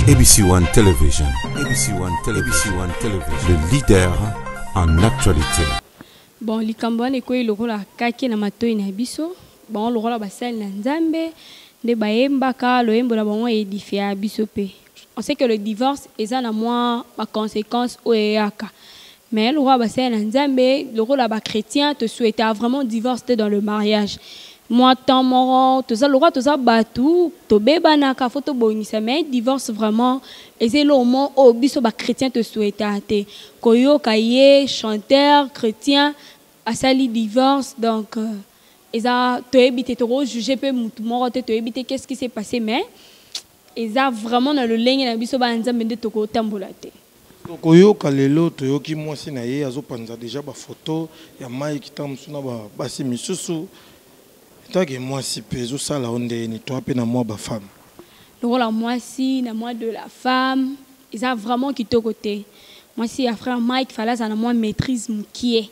ABC One Television. ABC One Television. Le leader en actualité. Bon, likambo wana ekoyi lokola kaki na matoi na biso. Bon, lokola basali na Nzambe nde bayembaka loyembo na bango edifia biso pe. On sait que le divorce est à moi ma conséquence oyaka. Mais le roi basali na Nzambe, le roi là-bas chrétien te souhaitait vraiment divorcer dans le mariage. Moi tant moro, tout ça le roi tout ça batou, to beba na ka photo bonisa mais divorce vraiment et c'est le moment au biso ba chrétien te souhaitait. Koyo kaye chanteur chrétien a sali divorce donc et ça te éviter te juger peu moro te éviter qu'est-ce qui s'est passé mais et ça vraiment dans le ligne na biso ba Nzambe de toko tambola te. Koyo kalelo toyoki mwasi na ye azopanza déjà ba photo ya mai kitamsuna ba basi misusu tant que mwasi pezo sala onde ni toi pe na moi ba femme. Le rôle à mwasi na moi de la femme, ils a vraiment quitté côté. Moi si a frère Mike fallait ça na moi maîtrise qui est.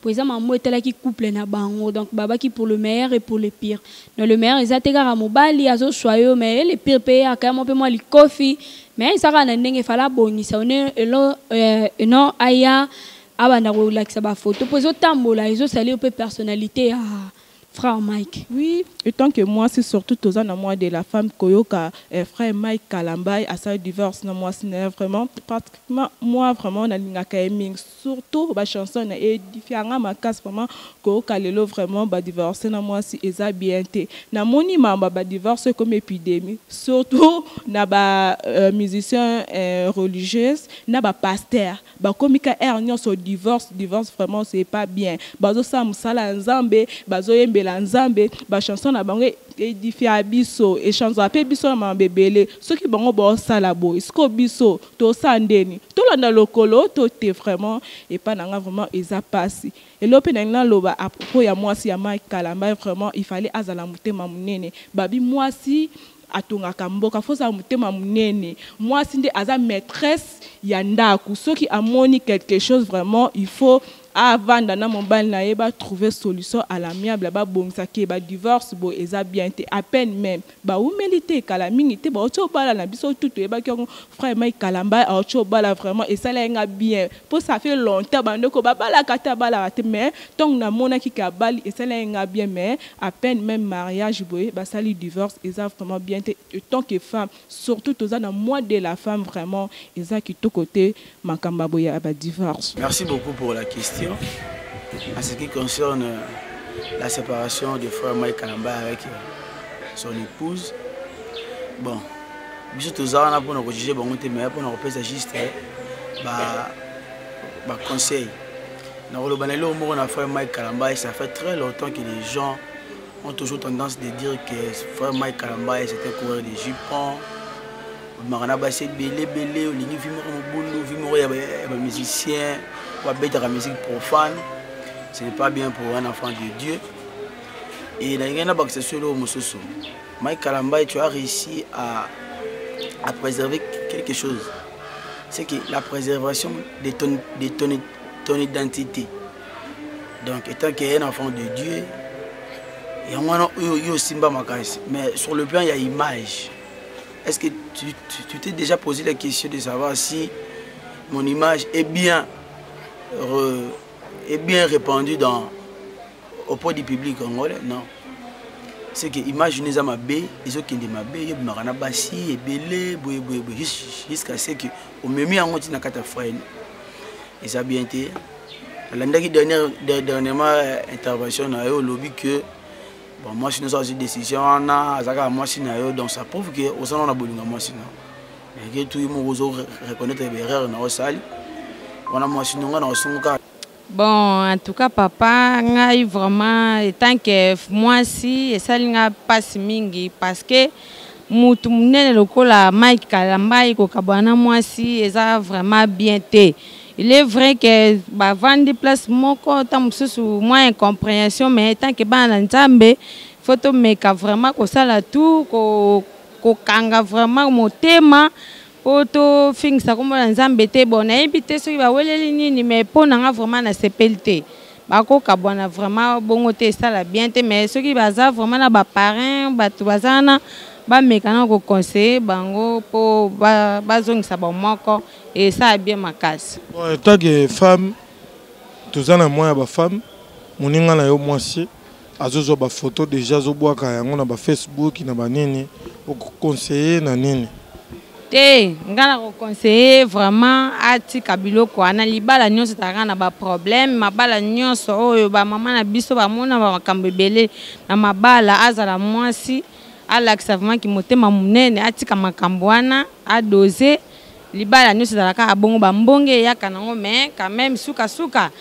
Pour exemple moi était là qui couple na bango donc baba qui pour le meilleur et pour le pire. Dans le meilleur ils a te gara mobali azo choyo mais le pire paye à quand moi li coffee mais ça va na ndenge fala boni ça on est non aya abanda ko like ça ba photo pour zo tambola ils ont sali peu personnalité à frère Mike. Oui, et tant que moi, c'est surtout tous ans moi de la femme Koyoka, frère Mike Kalambay, à sa divorce, non moi, c'est vraiment, pratiquement, moi, vraiment, on a l'ingakaeming, surtout, ma chanson, et différent, ma casse, vraiment, Koyoka, lelo, vraiment, bah, divorcer, non moi, si, et ça, bien, té. Na moni, ma, bah, divorce comme épidémie, surtout, na, bah, musicien, religieuse, na, bah, pasteur, bah, comme il y a un divorce, vraiment, c'est pas bien. Bah, ça, moussala, nzambe, bah, la Nzambe ba chanson na bango édifia biso et chanson apé biso na mambebele ceux qui bango bo sala bo isko biso to sandeni to landa lokolo to te vraiment et pas nanga vraiment eza passé et lope na loba à propos ya mwasi ya Mike Kalamba vraiment il fallait azala mutema munene babi mwasi atongaka mboka fosa mutema munene mwasi nde aza maîtresse ya ndaku ceux qui amoni quelque chose vraiment il faut avant dans mon bal na trouver solution à l'amiable ba bongsa ke ba divorce bo eza bien te à peine même ba humilité kala mingi te ba ocho bala na biso tout e ba ki frère Mike Kalamba ocho bala vraiment et ça là bien pour ça fait longtemps ba ndeko ba bala kata bala te mais donc na mona ki ka bali et ça là bien mais à peine même mariage bo ba sali divorce eza vraiment bien te tant que femme surtout tous dans moi de la femme vraiment eza ki to côté makamba boya ba divorce. Merci beaucoup pour la question. En ce qui concerne la séparation de frère Mike Kalamba avec son épouse, bon, je suis toujours là pour nous juger, mais pour nous repérer juste conseil. Dans le banal où on a frère Mike Kalamba, ça fait très longtemps que les gens ont toujours tendance à dire que frère Mike Kalamba c'était coureur des jupons. Marana bassé belé, on ligne film musicien. Ou bête de la musique profane, ce n'est pas bien pour un enfant de Dieu. Et il y a un solo Moussoso. Mike Kalamba, tu as réussi à préserver quelque chose. C'est que la préservation de ton identité. Donc, étant qu'il y a un enfant de Dieu, il y a aussi mais sur le plan, il y a image. Est-ce que tu t'es déjà posé la question de savoir si mon image est bien répandu auprès du public congolais? Non. C'est que imaginez à ma baie, ils ont qui ma baie, ils ont bassi et belé, jusqu'à ce que au même moment où na kata frère. Et ça bien été. La dernièrement intervention na yo lobby que bon moi si nous avons une décision na azaka moi si na yo donc ça prouve que au sein on a bolinga moi si na. Et que tout le monde reconnaître les erreurs na au salle. Bon, en tout cas, papa, vraiment, tant que moi si, et ça n'a pas mingi parce que mutu munene lokola Mike Kalamba iko kabana moi si, et ça vraiment bien té. Il est vrai que bah vendre place moko tam sous moins incompréhension mais tant que ba Nzambe photo meka vraiment ko sala tout ko kanga vraiment motema Poto fingisa comme Nzambe te bon na ebité so ba weleli nini mais po nanga vraiment na sepelté bako kabona vraiment bongo te sala bien te mais ceux qui baza vraiment na ba parrain batu bazana bamekana koconseiller bango mpo bazongisa bamoko et ça a bien makasi. Bon, tant que femme toza na moya ba femme moninga na yo mwasi azozo ba photo déjà zobwaka yango na ba Facebook na ba nini conseiller na nini te ngana ko conseiller vraiment atika biloko ana libala nyonso taka na ba problème mabala nyonso oyo ba mama na biso ba mona ba makambo ebele na mabala azala mwasi alakisa vraiment ki motema munene atika makambo wana adoser libala nyonso taka abongo ba mbonge yaka nango mais quand même suka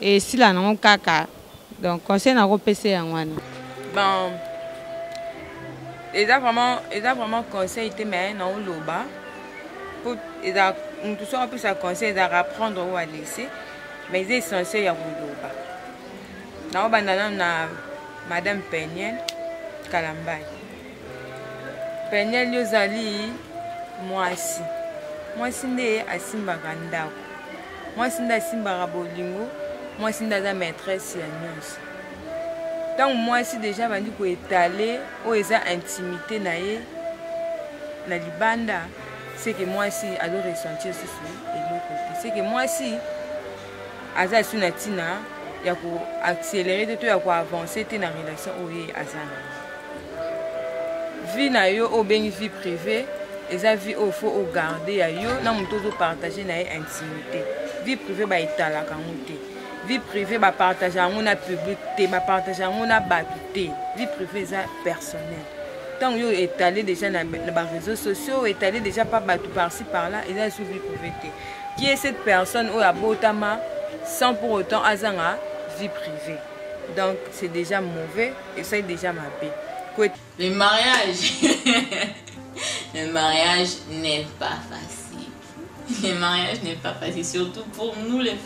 et sila nango kaka donc conseil na ko pese yango wana bon. Ils ont vraiment conseillé mais non loba pour ils a tout ça plus à conseil d'apprendre ou à laisser mais ils sont essentiels à loba na obandana na madame Peniel Kalambay Peniel yozali mwasi nde asimba ndako mwasi nde asimba bolingo mwasi nde za maîtresse ya nyonso. Tant moi si déjà bandi ko étaler ou eza intimité na ye na libanda c'est que moi si ado ressentir ceci et l'autre côté c'est que moi si aza sunatina ya ko accélérer to ya ko avancer te na relation oye azana vie na yo o bengi vie privée eza vie au faut au garder ya yo na muto zo partager na ye intimité vie privée ba etalaka muté vie privée ba partager on a public ba partager on a batuté vie privée ça personnel tant yo étalé déjà dans les réseaux sociaux étalé déjà pas batu par-ci par-là et là sous vie privée qui est cette personne au abotama sans pour autant azanga vie privée donc c'est déjà mauvais et ça est déjà ma paix. Le mariage le mariage n'est pas facile. Le mariage n'est pas facile, surtout pour nous les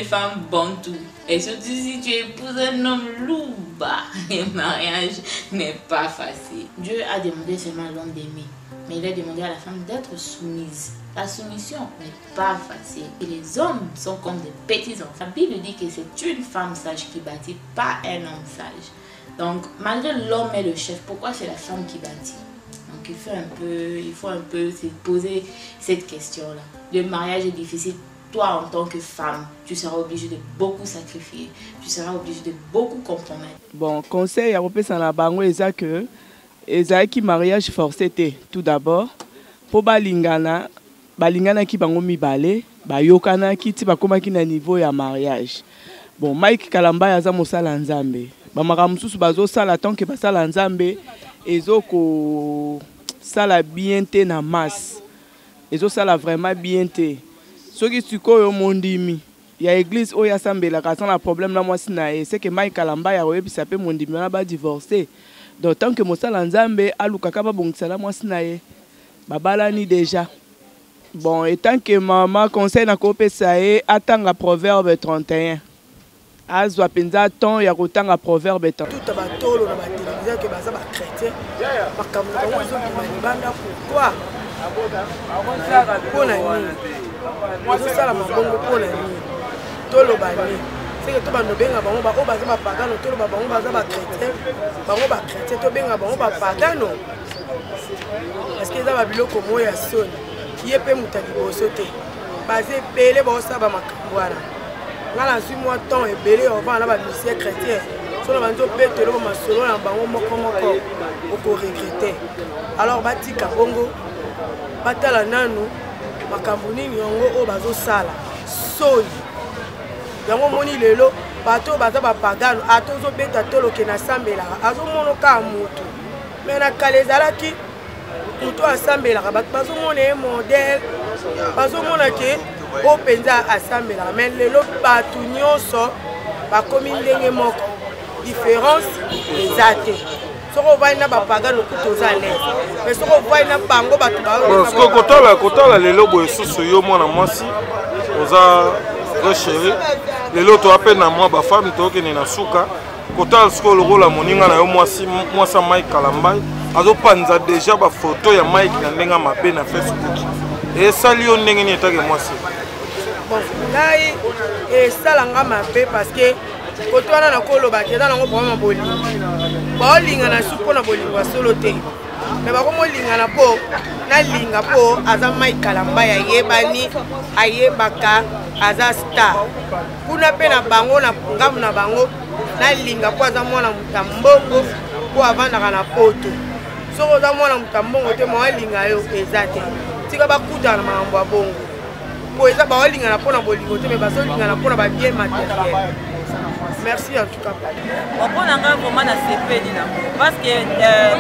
femmes bantou. Et surtout si tu épouses un homme louba, le mariage n'est pas facile. Dieu a demandé seulement à l'homme d'aimer, mais il a demandé à la femme d'être soumise. La soumission n'est pas facile. Et les hommes sont comme des petits enfants. La Bible dit que c'est une femme sage qui bâtit, pas un homme sage. Donc, malgré l'homme est le chef, pourquoi c'est la femme qui bâtit? Donc il faut un peu se poser cette question-là. Le mariage est difficile. Toi, en tant que femme, tu seras obligée de beaucoup sacrifier. Tu seras obligée de beaucoup compromettre. Bon, conseil à repérer dans la bango est que qui mariage forcé tout d'abord pour balingana qui bango mibale bayokana qui ti bakoma ki na niveau ya mariage. Bon, Mike Kalambay aza mosala nzambe. Ba makamususu bazo sala tant que basala nzambe ezoko sala bien te na masse ezo sala vraiment bien te soki sikoyo mondimi ya église oya sambela ka sana problème na mwasi na e c'est que Mike Kalambay ya oyebisa pe mondimi na ba divorcer donc tant que mosala nzambe aluka ka ba bongisa la mwasi na e babalani déjà bon et tant que maman conseil na ko pesa e atanga proverbe 31 azwa penza ton ya kotanga proverbe ton tout abatolo na batelevizia ke baza ba chrétien makambo na bango ezobima libanda pourquoi mpona nini ozosala mabongo mpona nini toloba nini seke to banobenga bango oyo baza bapagano toloba bango baza bachrétien bango bachrétien tobenga bango bapagano parce que eza babiloko moyo ya soni ye mpe moto ya liboso te baza ebele baosala bamakambo wana ngala zui moi temps ebele avant na ba musicien chrétien so na banzo betelo ba masolo na bango moko oko regretter alors batika bongo batala nanu makambo nini yango o bazo sala soni yango moni lelo bato baza ba pagano atozo beta tolo ke na sambela azo mono ka mutu mais na kalezalaki mutu asambela bato bazo mona modèle bazo mona ke o penza asambela mais lelo batu nyonso bakomi ndenge moko différence ezate soko vai na bapagano kutoza l'aise mais soko vai na bango batu ba kotala lelo boye susu yo mwana mwasi oza chéri lelo to appelle na moi ba femme to ke na suka kotala siko lokola moninga na yo mwasa Mike Kalambay azo panza déjà ba photo ya Mike na ndenga mabe na Facebook et sali yo ndenge ni etake mwasi. Bon, ngai esalanga mabe parce que koto wana na koloba ke eza nango problème ya bolingo baolinga na su mpona bolingo ya solo te mais bakomolingana mpo nalinga mpo aza Mike Kalambai ayebani ayebaka aza star kuna mpe na bango na ngamu na bango nalinga mpo aza mwana mutambongo mpo avandaka na poto soki oza mwana mutambongo te mawalinga yo eza te tika bakutana na makambo ya bongo mpo eza bawalingana mpo na bolingo te mais bazolingana mpo na babien matériel. Merci en tout cas. On a vraiment na sepeli na parce que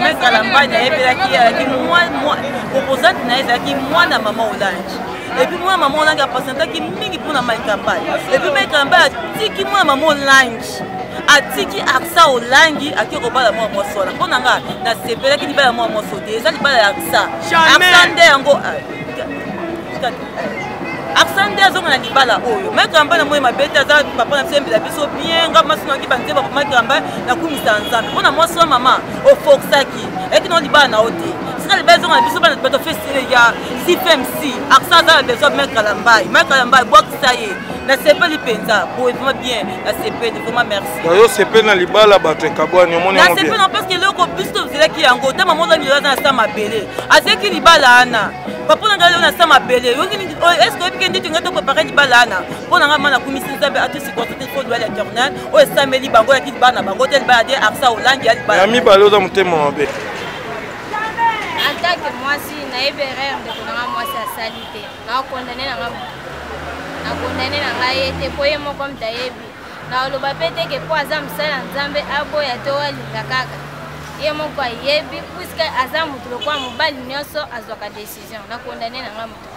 Mike Kalambai na yebelaki moi opposante na ezaki mwana mama Olange. Et puis moi maman Olange a passantaki mingi pour na Mike Kalambai. Et puis Mike Kalambai atiki moi maman Olange. Atiki aksa Olange akiko bala moi mosola. Pona nga na sepelaki ni bala moi mosote. Eza ni bala ya aksa. Aksa nde yango Aksande azonga na libala oyo Mike Kalambai na moye mabete aza papa na sembe la biso bien nga masino ki banze ba Mike Kalambai na kumisa nzambe mona mwaso mama o foxaki ekino libala na ote sika libala zonga na biso bana bato festival ya CFMC aksande za beso Mike Kalambai bwakisa ye na sepeli penza pour vraiment bien na sepeli vraiment merci yo sepeli na libala bato ekabwani omoni na sepeli na parce que loko biso zeleki yango ta maman za milio na sa mabele azeki libala ana papa na ngalo na sa mabele yo est-ce que tu as dit que tu préparer libala ana pona nga mana kumisi nzambe atu si constater faut doit l'éternel o sameli bango ya kibana bango tel ba de aksa Olange ya libala ami baloza mutema mabe en tant que moi si na eberer de konanga moi sa salité na condamner na nga na condamner na nga yete poye moko mtayebi na oloba pete ke po aza msala nzambe aboya to alinga kaka ye moko ayebi puisque aza mutu lokwa mobali nyonso azwaka décision na condamner na nga mutu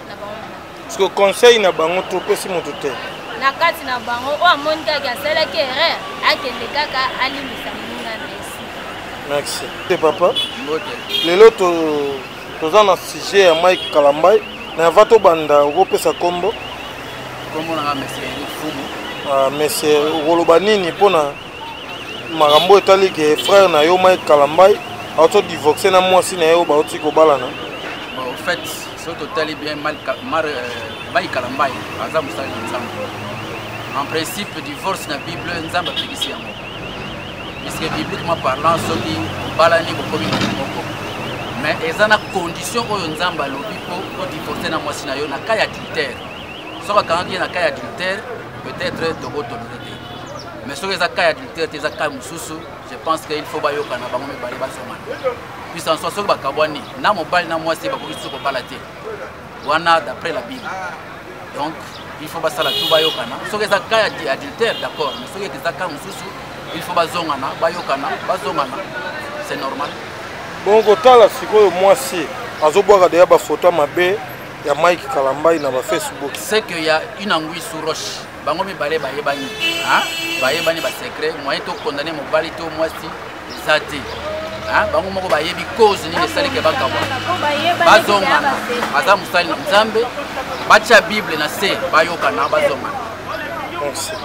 na bango parce que conseil na bango to pesi mutu te na kati na bango o amoni kaka asalaki erreur akende kaka alimisa moninga merci te papa lelo toza na sujet ya Mike Kalambai na va to banda okopesa kombo na monsieur Fumu monsieur okoloba nini mpona makambo etali ke frère na yo Mike Kalambai auto divorcé na mwasi na yo bauti kobalana en fait ce total bien Mike Kalambai aza musali nzambe en principe divorce na Bible nzambe apekisi yango puisque bibliquement parlant soki balani bokomi moko mais eza na condition oyo nzambe alobi po divorcer na mwasi na yo na cas adultère soki akangaki na cas adultère peut-être tokotolole te mais soki eza cas adultère te eza cas mosusu je pense que il faut bayokana bango mibale bazomana puisque en soi soki bakabwani na mobali na mwasi bakoki susu kobala te wana d'après la Bible donc il faut basala tout bayokana soki eza cas adultère d'accord mais soki eza cas mosusu il faut bazongana bayokana bazongana c'est normal bon kotala sikoyo mwasi azobwaka deya bafoto mabe ya Mike Kalambai na ba Facebook c'est que y a une anguille sous roche bango mibale bayebani hein bayebani ba secret moyen to condamner mobali to mwasi ezate hein bango moko bayebi cause ni esali ke bakabwa bazongana baza musali na nzambe bacha Bible na se bayokana bazongana merci